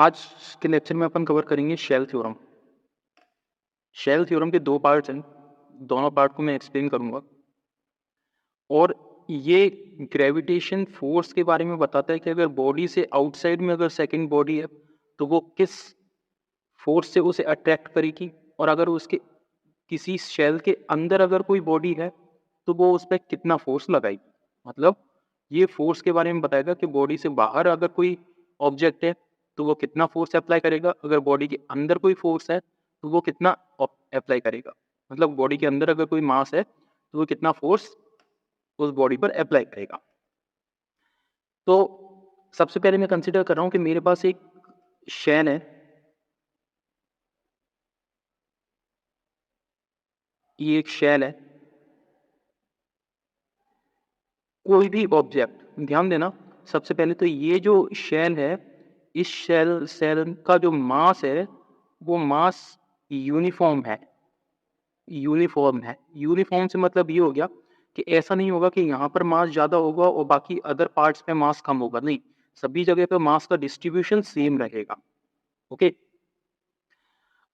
आज के लेक्चर में अपन कवर करेंगे शेल थ्योरम। शेल थ्योरम के दो पार्ट्स हैं, दोनों पार्ट को मैं एक्सप्लेन करूंगा। और ये ग्रेविटेशन फोर्स के बारे में बताता है कि अगर बॉडी से आउटसाइड में अगर सेकंड बॉडी है तो वो किस फोर्स से उसे अट्रैक्ट करेगी, और अगर उसके किसी शेल के अंदर अगर कोई बॉडी है तो वो उस पर कितना फोर्स लगाएगी। मतलब ये फोर्स के बारे में बताएगा कि बॉडी से बाहर अगर कोई ऑब्जेक्ट है तो वो कितना फोर्स अप्लाई करेगा, अगर बॉडी के अंदर कोई फोर्स है तो वो कितना अप्लाई करेगा। मतलब बॉडी के अंदर अगर कोई मास है तो वो कितना फोर्स उस बॉडी पर अप्लाई करेगा। तो सबसे पहले मैं कंसिडर कर रहा हूं कि मेरे पास एक शेल है, ये एक शेल है। कोई भी ऑब्जेक्ट, ध्यान देना, सबसे पहले तो ये जो शेल है, इस शेल का जो मास है वो मास यूनिफॉर्म है। यूनिफॉर्म से मतलब ये हो गया कि ऐसा नहीं होगा कि यहाँ पर मास ज्यादा होगा और बाकी अदर पार्ट्स पे मास कम होगा, नहीं, सभी जगह पे मास का डिस्ट्रीब्यूशन सेम रहेगा। ओके।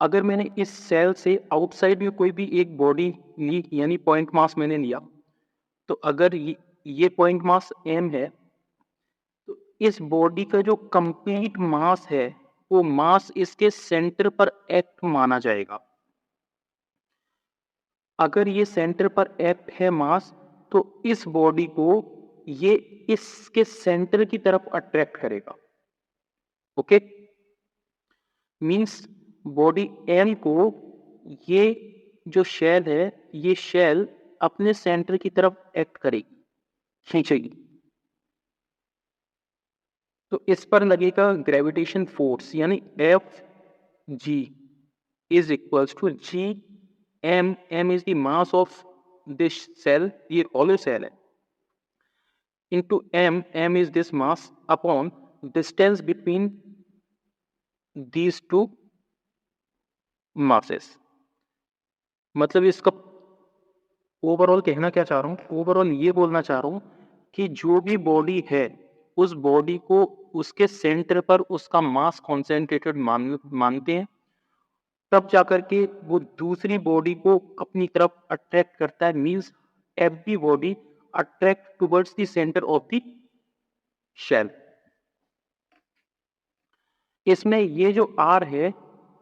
अगर मैंने इस सेल से आउटसाइड में कोई भी एक बॉडी ली, यानी पॉइंट मास मैंने लिया, तो अगर ये पॉइंट मास m है तो इस बॉडी का जो कंप्लीट मास है वो मास इसके सेंटर पर एक्ट माना जाएगा। अगर ये सेंटर पर एक्ट है मास, तो इस बॉडी को ये इसके सेंटर की तरफ अट्रैक्ट करेगा। ओके, मींस बॉडी m को ये जो शेल है, ये शेल अपने सेंटर की तरफ एक्ट करेगी, खींचेगी। तो इस पर लगेगा ग्रेविटेशन फोर्स, यानी F G is equals to G M. M is the mass of this shell, ये हॉलो सेल है, into M, M is this mass upon distance between these two masses. मतलब इसका ओवरऑल कहना क्या चाह रहा हूं, ओवरऑल ये बोलना चाह रहा हूं कि जो भी बॉडी है उस बॉडी को उसके सेंटर पर उसका मास कॉन्सेंट्रेटेड मानते हैं, तब जाकर के वो दूसरी बॉडी को अपनी तरफ अट्रैक्ट करता है। Means every body attract towards the centre of the shell. इसमें ये जो आर है,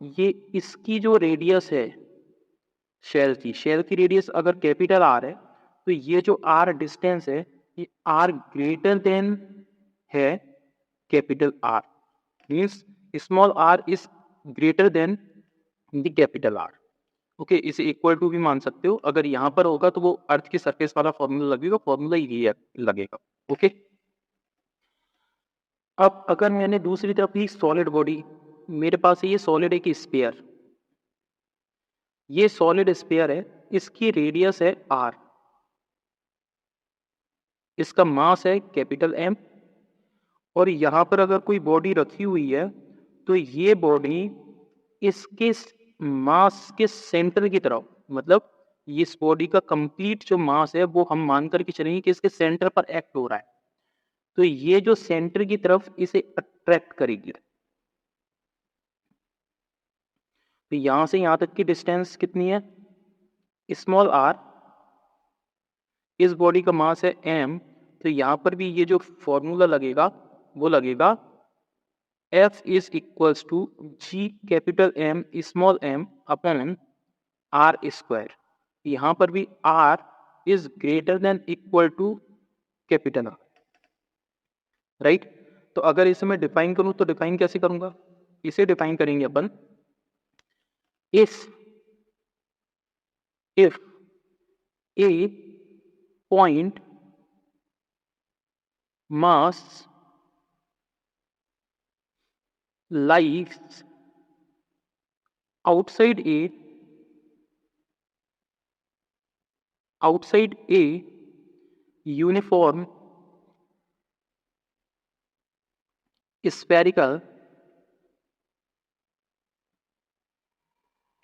ये इसकी जो रेडियस है शेल की रेडियस अगर कैपिटल आर है, तो ये जो आर डिस्टेंस है ये आर ग्रेटर देन है capital R. Means small R is greater than the capital R. Okay, इसे इक्वल टू भी मान सकते हो। अगर यहां पर होगा तो वो अर्थ की सरफेस वाला फॉर्मूला लगेगा, फॉर्मूला ये लगेगा। ओके। अब अगर मैंने दूसरी तरफ ली सॉलिड बॉडी, मेरे पास है ये सॉलिड एक स्फीयर, ये सॉलिड स्फीयर है, इसकी रेडियस है आर, इसका मास है कैपिटल एम, और यहां पर अगर कोई बॉडी रखी हुई है तो ये बॉडी इसके मास के सेंटर की तरफ, मतलब इस बॉडी का कंप्लीट जो मास है वो हम मान करके चलेंगे कि इसके सेंटर पर एक्ट हो रहा है, तो ये जो सेंटर की तरफ इसे अट्रैक्ट करेगी। तो यहां से यहां तक की डिस्टेंस कितनी है, स्मॉल आर, इस बॉडी का मास है एम, तो यहां पर भी ये जो फॉर्मूला लगेगा वो लगेगा F is equals to G capital M small m upon R square. यहां पर भी R is greater than equal to capital R, right. तो अगर इसे मैं डिफाइन करूं तो डिफाइन कैसे करूंगा, इसे डिफाइन करेंगे अपन if a point mass lies outside a uniform spherical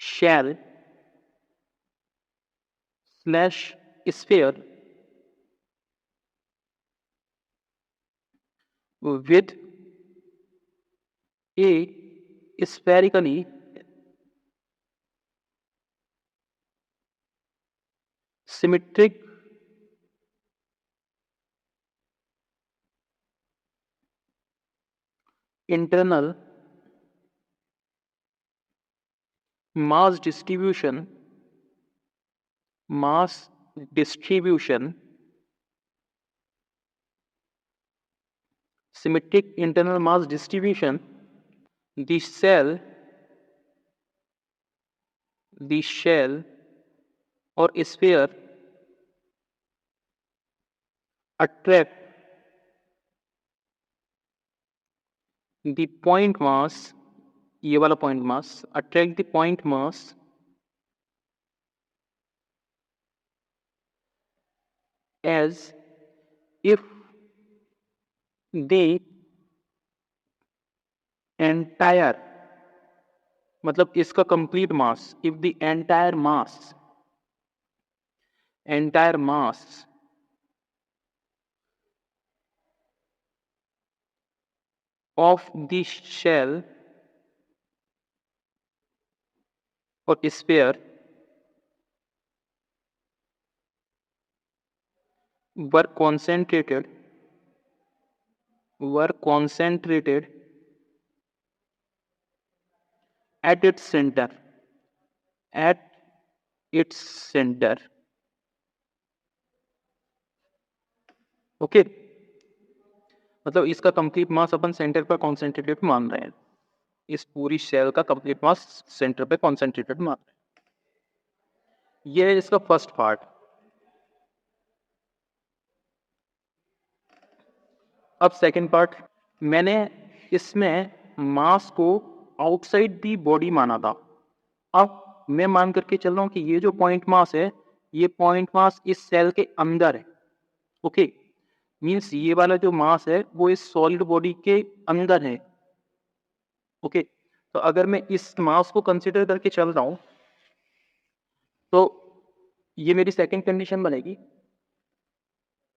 shell slash sphere with a spherically symmetric internal mass distribution symmetric internal mass distribution, the shell or sphere attract the point mass, ये वाला point mass attract the point mass as if the entire, मतलब इसका complete mass, if the entire mass of the shell or sphere were concentrated at its center, okay मतलब इसका complete मास अपन centre पर concentrated मान रहे हैं, इस पूरी सेल का कंप्लीट मास सेंटर पे कॉन्सेंट्रेटेड मान रहे हैं। ये है इसका फर्स्ट पार्ट। अब सेकंड पार्ट, मैंने इसमें मास को आउटसाइड दी बॉडी माना था। अब मैं मान करके चल रहा हूं कि ये जो पॉइंट मास है, ये पॉइंट मास इस सेल के अंदर है। ओके मीन्स ये वाला जो मास है वो इस सॉलिड बॉडी के अंदर है। ओके तो अगर मैं इस मास को कंसीडर करके चल रहा हूं तो ये मेरी सेकंड कंडीशन बनेगी।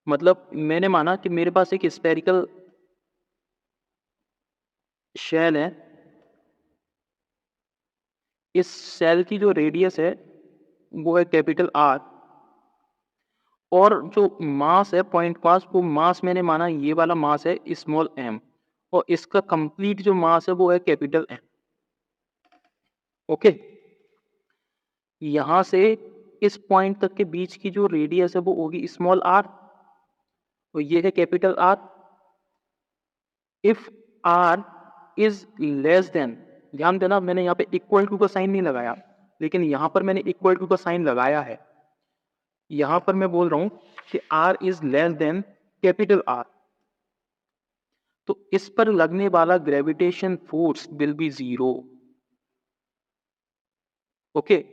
मतलब मैंने माना कि मेरे पास एक स्फेरिकल शेल है, इस सेल की जो रेडियस है वो है कैपिटल आर, और जो मास है पॉइंट मास, वो मास मैंने माना ये वाला मास है स्मॉल एम, और इसका कंप्लीट जो मास है वो है कैपिटल एम। ओके यहां से इस पॉइंट तक के बीच की जो रेडियस है वो होगी स्मॉल आर, तो ये है capital R. If R is less than, ध्यान देना मैंने यहाँ पे इक्वल टू का साइन नहीं लगाया, लेकिन यहां पर मैंने इक्वल टू का साइन लगाया है। यहां पर मैं बोल रहा हूं कि R is less than capital R, तो इस पर लगने वाला gravitation force will be zero. Okay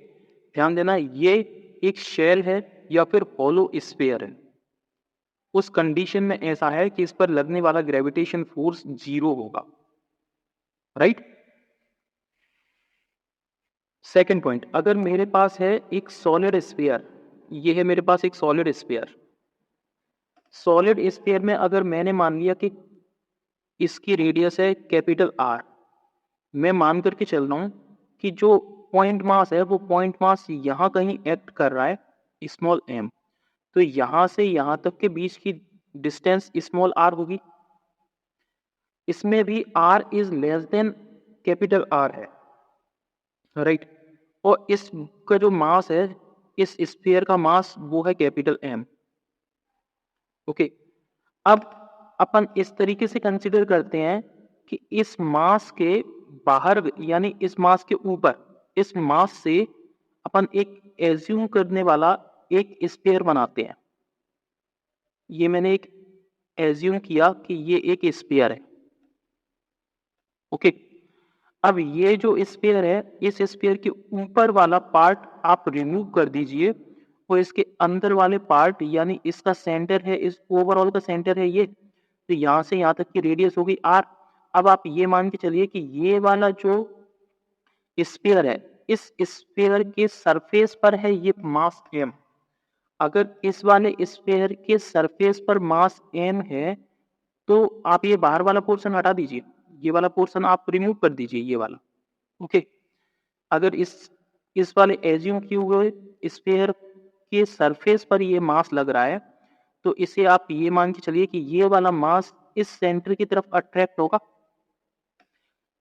ध्यान देना ये एक शेल है या फिर हॉलो स्फीयर है, उस कंडीशन में ऐसा है कि इस पर लगने वाला ग्रेविटेशन फोर्स जीरो होगा, राइट। सेकेंड पॉइंट, अगर मेरे पास है एक सॉलिड स्फीयर, ये है मेरे पास एक सॉलिड स्फीयर, सॉलिड स्फीयर में अगर मैंने मान लिया कि इसकी रेडियस है कैपिटल आर, मैं मान करके चल रहा हूं कि जो पॉइंट मास है वो पॉइंट मास यहां कहीं एक्ट कर रहा है स्मॉल एम, तो यहां से यहां तक के बीच की डिस्टेंस स्मॉल आर होगी। इसमें भी R is less than capital R है, राइट। और इसका जो मास है, इस स्फीयर का मास वो है कैपिटल एम। ओके अब अपन इस तरीके से कंसीडर करते हैं कि इस मास के बाहर यानी इस मास के ऊपर, इस मास से अपन एक एज्यूम करने वाला एक स्फीयर बनाते हैं। ये मैंने एक एज्यूम किया कि ये एक स्फीयर है। ओके अब ये जो स्फीयर है, इस स्फीयर के ऊपर वाला पार्ट आप रिमूव कर दीजिए, और इसके अंदर वाले पार्ट यानी इसका सेंटर है, इस ओवरऑल का सेंटर है ये, तो यहां से यहां तक की रेडियस होगी आर। अब आप ये मान के चलिए कि ये वाला जो स्फीयर है, इस स्फीयर के सरफेस पर है ये मास एम। अगर इस वाले स्फीयर के सरफेस पर मास एम है तो आप ये बाहर वाला पोर्शन हटा दीजिए, ये वाला पोर्शन आप रिमूव कर दीजिए, ये वाला। ओके, अगर इस वाले एज्यूम किए हुए स्फीयर के सरफेस पर ये मास लग रहा है, तो इसे आप ये मान के चलिए कि ये वाला मास इस सेंटर की तरफ अट्रैक्ट होगा।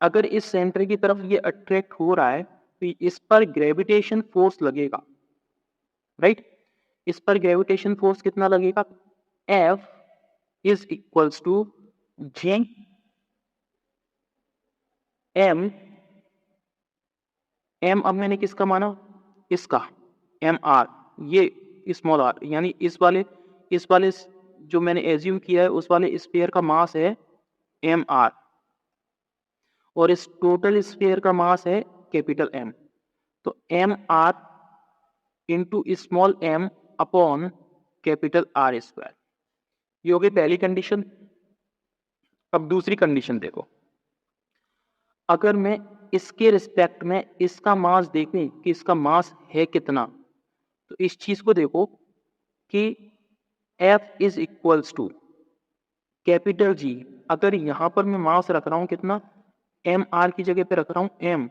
अगर इस सेंटर की तरफ ये अट्रैक्ट हो रहा है तो इस पर ग्रेविटेशन फोर्स लगेगा, राइट? इस पर ग्रेविटेशन फोर्स कितना लगेगा? F is equals to J M। M अब मैंने किसका माना? इसका, MR, ये स्मॉल r, यानी इस वाले जो मैंने एज्यूम किया है उस वाले स्फीयर का मास है MR और इस टोटल स्फीयर का मास है कैपिटल M। तो MR into small m upon capital R square, ये हो गई पहली कंडीशन। अब दूसरी कंडीशन देखो, अगर मैं इसके रिस्पेक्ट में इसका मास देखें कि इसका मास है कितना, तो इस चीज को देखो कि F is equals to capital G। अगर यहां पर मैं मास रख रहा हूं कितना, MR की जगह पे रख रहा हूं M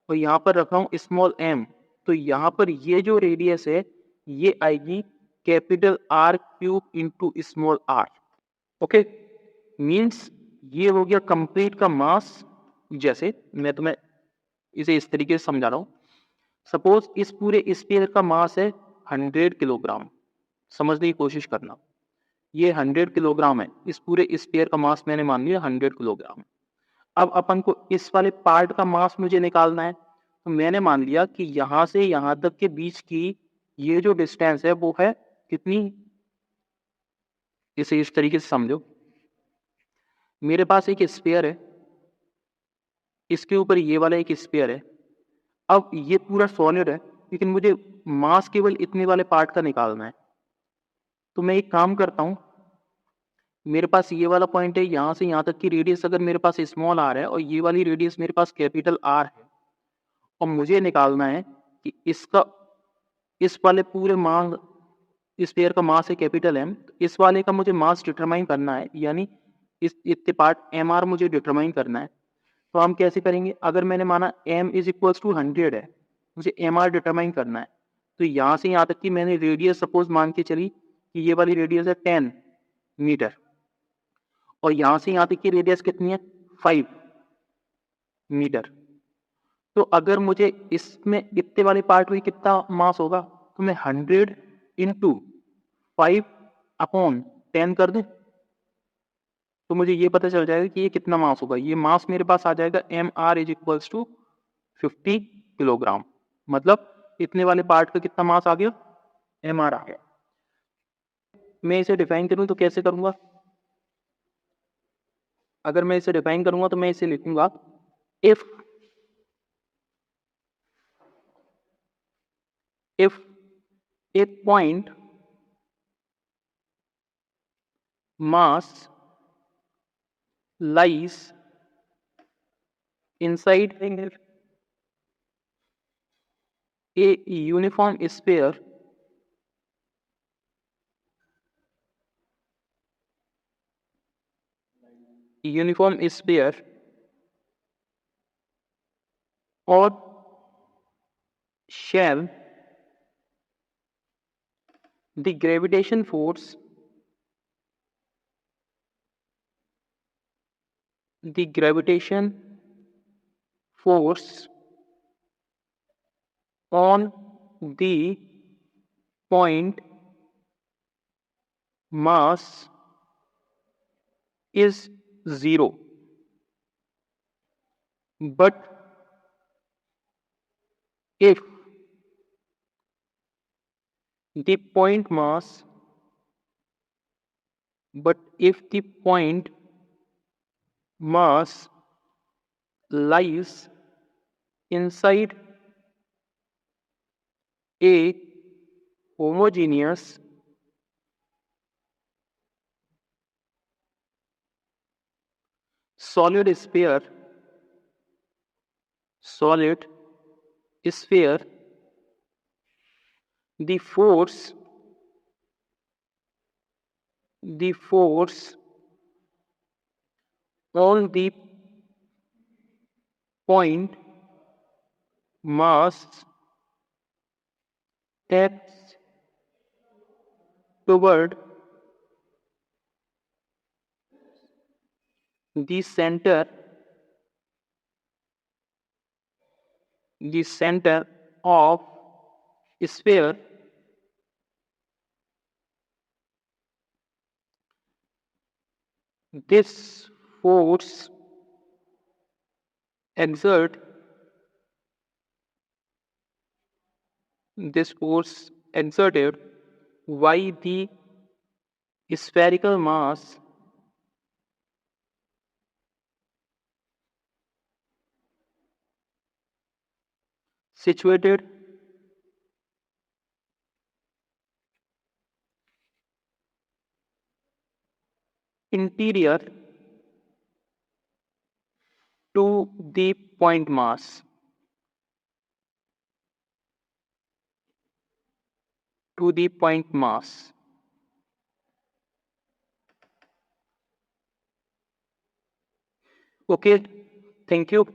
और यहां पर रख रहा हूं स्मॉल m, तो यहां पर ये जो रेडियस है ये आएगी capital R cube into small r। Okay, means ये हो गया कंप्लीट का मास। जैसे मैं तुम्हें इसे इस तरीके से समझा रहा हूं, सपोज इस पूरे स्फीयर का मास है 100 किलोग्राम। समझने की कोशिश करना, ये 100 किलोग्राम है, इस पूरे स्फीयर का मास मैंने मान लिया 100 किलोग्राम। अब अपन को इस वाले पार्ट का मास मुझे निकालना है, तो मैंने मान लिया कि यहां से यहां तक के बीच की ये जो डिस्टेंस है वो है कितनी, इसे इस तरीके से समझो, मेरे पास एक स्फीयर है, इसके ऊपर ये वाला एक स्फीयर है। अब ये पूरा सॉलिड है लेकिन मुझे मास केवल इतने वाले पार्ट का निकालना है। तो मैं एक काम करता हूं, मेरे पास ये वाला पॉइंट है, यहां से यहां तक की रेडियस अगर मेरे पास स्मॉल आर है और ये वाली रेडियस मेरे पास कैपिटल आर है, और मुझे निकालना है कि इसका इस वाले पूरे मास स्फीयर का मास है कैपिटल एम, तो इस वाले का मुझे मास डिटरमाइन करना है, यानी इस इतने पार्ट एम आर मुझे डिटरमाइन करना है। तो हम कैसे करेंगे, अगर मैंने माना एम इज इक्वल्स टू 100 है, मुझे एम आर डिटरमाइन करना है, तो यहां से यहां तक की मैंने रेडियस सपोज मान के चली कि ये वाली रेडियस है 10 मीटर और यहां से यहां तक की रेडियस कितनी है 5 मीटर। तो अगर मुझे इसमें इतने वाले पार्ट में कितना मास होगा, तो मैं 100 इंटू 5 अपॉन 10 कर दें, तो मुझे ये पता चल जाएगा कि ये कितना मास होगा। ये मास मेरे पास आ जाएगा M R is equals to 50 kilogram. मतलब इतने वाले पार्ट का कितना मास आ गया, एम आर आ गया। मैं इसे डिफाइन करूं तो कैसे करूंगा, अगर मैं इसे डिफाइन करूंगा तो मैं इसे लिखूंगा, if A point mass lies inside a uniform sphere or shell, the gravitation force the gravitation force on the point mass is zero, but if the point mass but if the point mass lies inside a homogeneous solid sphere, the force all the point mass acts toward the center of sphere. This force exert this force exerted by the spherical mass situated interior to the point mass to the point mass. Okay, thank you.